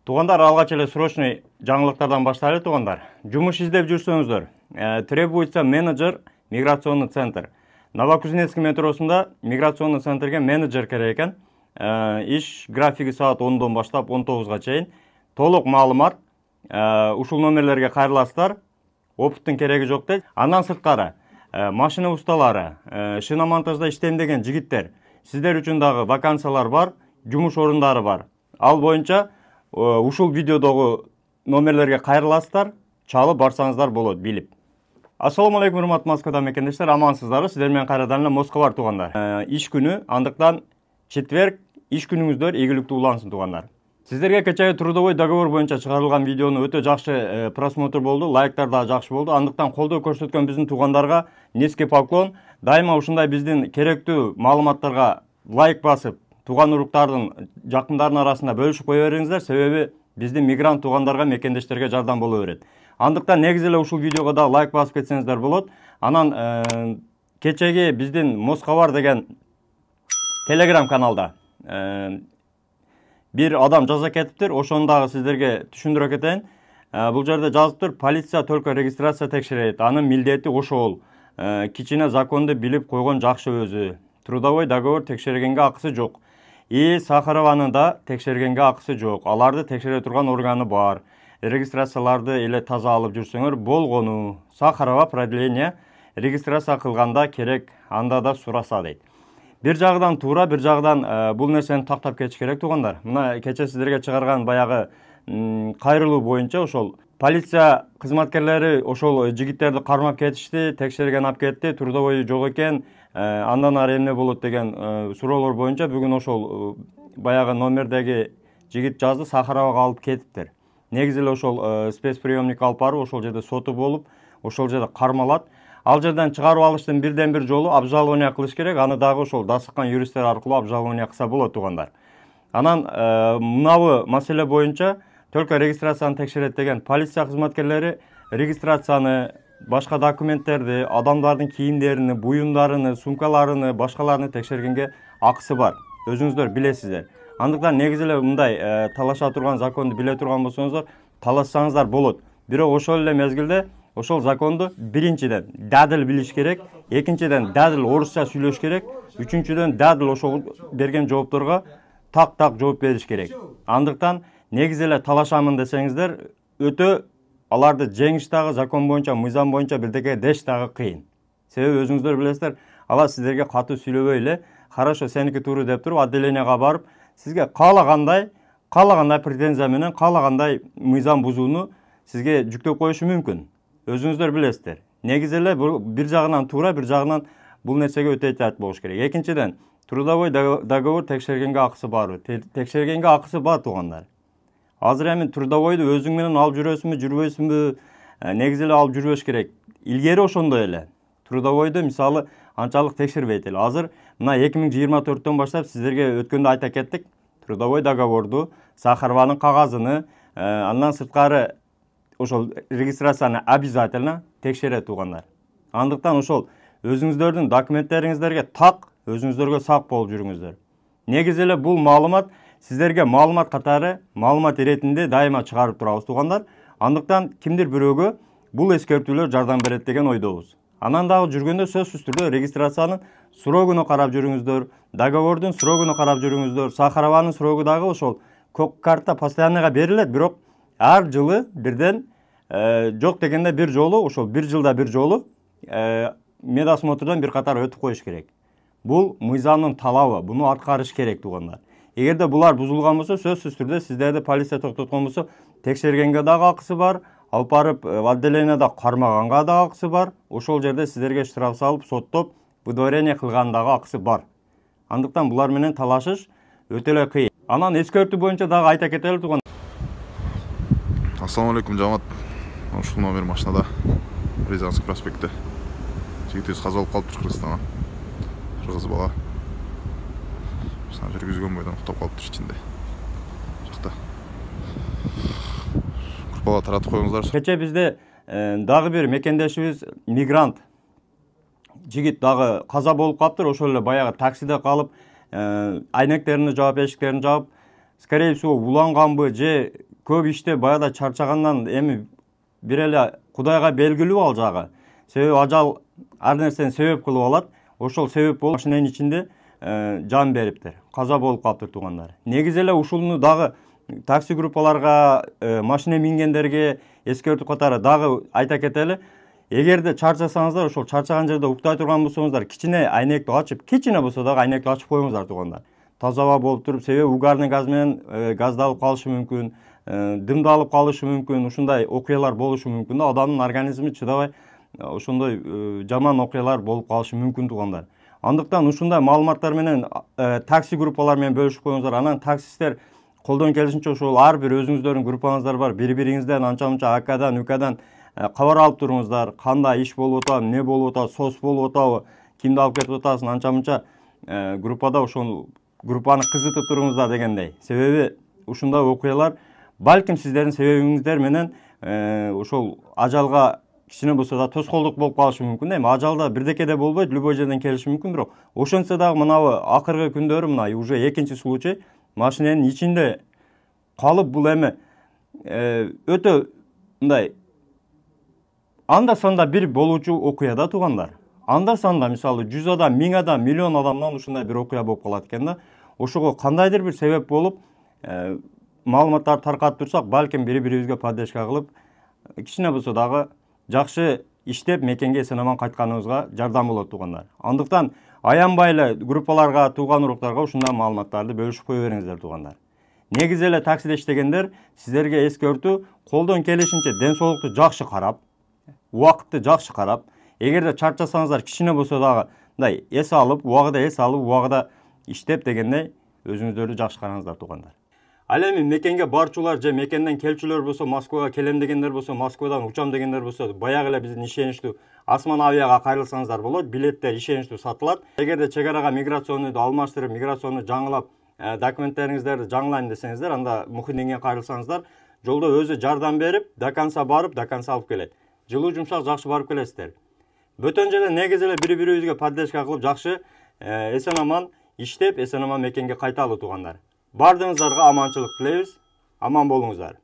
Туғандар, алгач эле срочный жаңылыктардан баштайлы туғандар. Жумуш издеп жүрсөңүздөр, требуется менеджер миграционный центр. Новокузнецкий метросунда миграционный центрге менеджер керек экен. Иш графиги саат 10-дон баштап 19-га чейин. Толук маалымат ушул номерлерге кайрыласыздар. Опыттын кереги жок дейт. Андан сырткары машина усталары, шиномонтажда иштемдеген жигиттер, сиздер үчүн дагы вакансиялар бар, жумуш орундары бар. Ал боюнча ушул видеодогу номерлерге кайрыласыздар, чалып барсаңыздар болот, билип. Ассаламу алейкум, урматтуу Москвада мекендештер, амансыздарбы? Сиздер менен кайрадан эле Москва бар тугандар. Иш күнү, андыктан четверг иш күнүңүздөр ийгиликтүү улансын тугандар. Сиздерге кечеги трудовой договор боюнча чыгарылган видеону өтө жакшы просмотр болду, лайктар да жакшы болду. Андыктан колдоо көрсөткөн биздин тугандарга низкий поклон. Дайыма ушундай биздин керектүү маалыматтарга лайк басып, туган уруктардын, жакындардын арасында бөлүшүп кое бериңиздер, себеби биздин мигрант тугандарга, мекендештерге жардам боло берет. Андыктан негизи эле ушул видеого да лайк басып кетсеңиздер болот. Анан кечеги биздин Москва деген Telegram каналда бир адам жаза кетиптир, ошону дагы сиздерге түшүндүрө кетейин. Бул жерде жазыптыр, полиция только регистрация текшерет, анын милдети ошол. Кичине законду билип койгон жакшы өзү. Трудовой договор текшергенге акысы жок. Сахарованы да текшергенге акысы жок. Аларды текшере турган органы бар. Регистрацияларды эле таза алып жүрсөңөр болгону. Сахарова продление регистрация кылганда керек, анда да сураса дейт. Бир жагынан туура, бир жагынан бул нерсени тактап кетиш керек тугандар. Мына кече сиздерге чыгарган баягы кайрылуу боюнча ошол полиция кызматкерлери ошол жигиттерди кармап кетишти, текшерген алып кетти, трудовой жок экен, андан ары эмне болот деген суроолор боюнча бүгүн ошол баягы номердеги жигит жазды, Сахаровага алып кетиптир. Негизи эле ошол спецприемник алып барып, ошол жерде соту болуп, ошол жерде кармалат. Ал жерден чыгарып алыштын бирден бир жолу обжалование кылыш керек. Аны дагы ошол дасыккан юристтер аркылуу обжалование кылса болот тугандар. Анан мынабы маселе боюнча только регистрацияны текшерет деген полиция кызматкерлери регистрацияны, башка документтерди, адамдардын кийимдерин, буюмдарын, сумкаларын, башкаларын текшергенге акысы бар. Өзүңүздөр билесиздер. Андыктан негизи эле мындай талаша турган законду биле турган болсоңуздар, талашсаңыздар болот. Бирок ошол эле мезгилде ошол законду биринчиден дадыл билиш керек, экинчиден дадыл орусча сүйлөш керек, үчүнчүдөн дадыл ошол берген жоопторго так жооп бериш керек. Андыктан негизи эле талашамын десеңиздер, өтө аларды жеңиш дагы закон боюнча, мыйзам боюнча бирдеке деш дагы кыйын. Себеби өзүңүздөр билесиздер, ала сиздерге катуу сүйлөбөй эле, хорошо сеники туура деп туруп отделенияга барып, сизге каалагандай претензия менен, каалагандай мыйзам бузууну сизге жүктөп коюшу мүмкүн. Өзүңүздөр билесиздер. Негизи эле бир жагынан туура, бир жагынан бул нерсеге өтө этаат болуш керек. Экинчиден, трудовой договор текшергенге акысы барбы? Текшергенге акысы бар тугандар. Азыр эми трудовойду өзүң менен алып жүрөсүңбү, жүрбөйсүңбү? Негизи эле алып жүрбөш керек. Илгери ошондой эле. Трудовойду мисалы анчалык текшербейт эле. Азыр мына 2024-төн баштап сиздерге өткөндө айта кеттик. Трудовой договорду, Сахарованын кагазыны, андан сырткары ошол регистрацияны обязательно текшерет тугандар. Андыктан ошол өзүңүздөрдүн документтериңиздерге так, өзүңүздөргө сак болуп жүрүңүздөр. Негизи эле бул маалымат сиздерге маалымат катары, маалымат иретинде дайыма чыгарып турабыз тугандар. Андыктан кимдир бирөөгө бул эскертүүлөр жардам берет деген ойдобуз. Анан дагы жүргөндө сөзсүз түрдө регистрациянын срогуну карап жүрүңүздөр, договордун срогуну карап жүрүңүздөр. Сахарованын срогу дагы ошол карта постоянныйга берилет, бирок ар жылы бирден жок дегенде бир жолу, ошол бир жылда бир жолу медосмотрдон бир катар өтүп коюш керек. Бул мыйзамдын талабы, буну аткарыш керек тугандар. Эгерде булар бузулган болсо, сөзсүз түрдө сиздерди полиция токтоткон болсо, текшергенге дагы акысы бар, алып барып отделенияда кармаганга дагы акысы бар. Ошол жерде сиздерге штраф салып, соттоп, выдворение кылган дагы акысы бар. Андыктан булар менен талашыш өтө эле кыйын. Анан эскертүү боюнча дагы айта кетели туган. Ассаламу алейкум жамаат. Ушул номер машинада Рязанский проспекти. Жигитибиз каза болуп калыптыр Кыргызстанга. Кыргыз бала. Жүргүзгөн бойдон уктап калыптыр ичинде. Жакта. Группага таратып коюңуздар. Кече бизде дагы бир мекендешибиз мигрант жигит дагы каза болуп калыптыр. Ошол эле баягы таксиде калып, айнектерин жаап, эшиктерин жаап, скорее всего уланганбы же көп иштеп баягыда чарчагандан эми бир эле Кудайга белгилүү ал жагы. Себеби ажал ар нерсени себеп кылып алат. Ошол себеп болуп машинанын ичинде жан бериптир. Каза болуп калыптыр туугандар. Негизи эле ушуну дагы такси группаларга, машина мингендерге эскертүү катары дагы айта кетели. Эгерде чарчасаңыздар, ошол чарчаган жерде уктай турган болсоңуздар, кичине айнекти ачып, кичине болсо дагы айнекти ачып коюңуздар туугандар. Таза аба болуп туруп, себеби угарный газ менен газды алып калышы мүмкүн, дымды алып калышы мүмкүн, ушундай окуялар болушу мүмкүн да, адамдын организми чыдабай ошондой жаман окуялар болуп калышы мүмкүн туугандар. Андыктан ушундай маалыматтар менен такси группалар менен бөлүшүп коюңуздар. Анан таксисттер колдон келишинче ошол ар бир өзүңүздөрдүн группаңыздар бар. Бири-бириңизден анча-мынча АКдан, УКдан кабар алып туруңуздар. Кандай иш болуп атат, эмне болуп атат, сос болуп атабы, кимди алып кетип атасың, анча-мынча группада ошол группаны кызытып туруңуздар дегендей. Себеби ушундай окуялар балким сиздердин себебиңиздер менен ошол ажалга кичине болсо да тоскоолдук болуп калышы мүмкүн. Эми ажалда бирдекеде болбойт, любой жерден келиши мүмкүн, бирок ошентсе дагы мынабы акыркы күндөрү мына уже экинчи случай машинанын ичинде калып бул эми өтө мындай анда санда бир болуучу окуя да туугандар. Анда санда мисалы 100 адам, 1000 адам, миллион адамдан ушундай бир окуя болуп калат экен да. Ошого кандайдыр бир себеп болуп маалыматтарды таркатып турсак, балким бири-бирибизге поддержка кылып, кичине болсо дагы жакшы иштеп мекенге эсен-аман кайтканыбызга жардам болот туугандар. Андыктан аянбай эле группаларга, тууган уруктарга ушундай маалыматтарды бөлүшүп кое бериңиздер туугандар. Негизи эле таксиде иштегендер, сиздерге эскертүү, колдон келишинче ден соолукту жакшы карап, убакытты жакшы карап, эгерде чарчасаңыздар кичине болсо дагы мындай эс алып, убагыда иштеп дегендей өзүңүздөрдү жакшы караңыздар туугандар. Ал эми мекенге барчулар же мекенден келчүлөр болсо, Москвага келем дегендер болсо, Москвадан учам дегендер болсо, баягы эле биздин ишеничтүү Осман авиага кайрылсаңыздар болот. Билеттер ишеничтүү сатылат. Эгерде чек арага миграционныйду алмаштырып, миграционну жаңылап, документтериңиздерди жаңылайм десеңиздер, анда Мухиндинге кайрылсаңыздар, жолдо өзү жардам берип, до конца барып, до конца алып келет. Жылуу жумшак жакшы барып келесиздер. Бөтөн жерде негизи эле бири-бирибизге поддержка кылып, жакшы эсен-аман иштеп, эсен-аман мекенге кайталы туугандар. Бардыгыңыздарга аманчылык тилейбиз. Аман болуңуздар.